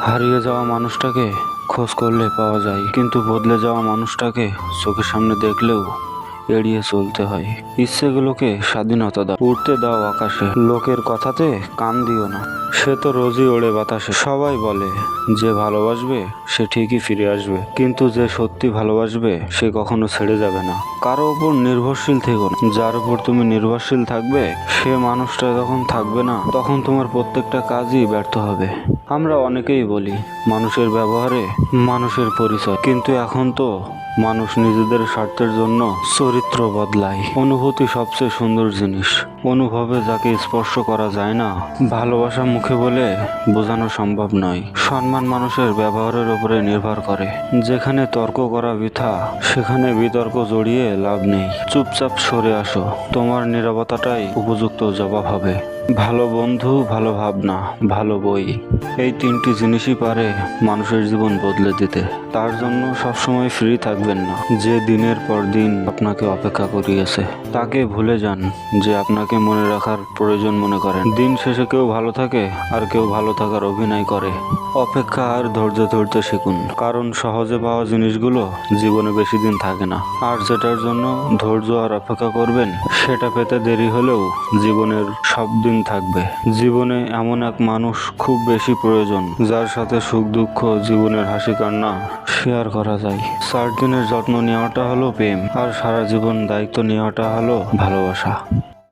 হারিয়ে যাওয়া মানুষটাকে খোঁজ করলে পাওয়া যায়, কিন্তু বদলে যাওয়া মানুষটাকে চোখের সামনে দেখলেও এড়িয়ে চলতে হয়। ইচ্ছেগুলোকে স্বাধীনতা দাও, উড়তে দাও আকাশে, লোকের কথাতে কান দিও না। সে তো রোজই ওড়ে বাতাসে। সবাই বলে যে ভালোবাসবে সে ঠিকই ফিরে আসবে, কিন্তু যে সত্যি ভালোবাসবে সে কখনো ছেড়ে যাবে না। কারো উপর নির্ভরশীল থেকো না। যার উপর তুমি নির্ভরশীল থাকবে সে মানুষটা যখন থাকবে না, তখন তোমার প্রত্যেকটা কাজই ব্যর্থ হবে। আমরা অনেকেই বলি মানুষের ব্যবহারে মানুষের পরিচয়, কিন্তু এখন তো মানুষ নিজেদের স্বার্থের জন্য চরিত্র বদলায়। অনুভূতি সবচেয়ে সুন্দর জিনিস। অনুভবে যাকে স্পর্শ করা যায় না, ভালোবাসা মুখে বলে বোঝানো সম্ভব নয়। সম্মান মানুষের ব্যবহারের উপরে নির্ভর করে। যেখানে তর্ক করা বৃথা, সেখানে বিতর্ক জড়িয়ে লাভ নেই। চুপচাপ সরে আসো, তোমার নীরবতাটাই উপযুক্ত জবাব হবে। ভালো বন্ধু, ভালো ভাবনা, ভালো বই, এই তিনটি জিনিসই পারে মানুষের জীবন বদলে দিতে। তার জন্য সবসময় ফ্রি থাকবেন না। যে দিনের পর দিন আপনাকে অপেক্ষা করিয়েছে তাকে ভুলে যান, যে আপনাকে মনে রাখার প্রয়োজন মনে করেন। দিন শেষে কেউ ভালো থাকে আর কেউ ভালো থাকার অভিনয় করে। অপেক্ষা আর ধৈর্য ধরতে শিখুন, কারণ সহজে পাওয়া জিনিসগুলো জীবনে বেশি দিন থাকে না। আর যেটার জন্য ধৈর্য আর অপেক্ষা করবেন সেটা পেতে দেরি হলেও জীবনের সব দিন থাকবে। জীবনে এমন এক মানুষ খুব বেশি প্রয়োজন, যার সাথে সুখ দুঃখ, জীবনের হাসি কান্না শেয়ার করা যায়। 4 দিনের যত্ন নেওয়াটা হলো প্রেম, আর সারা জীবন দায়িত্ব নেওয়াটা হলো ভালোবাসা।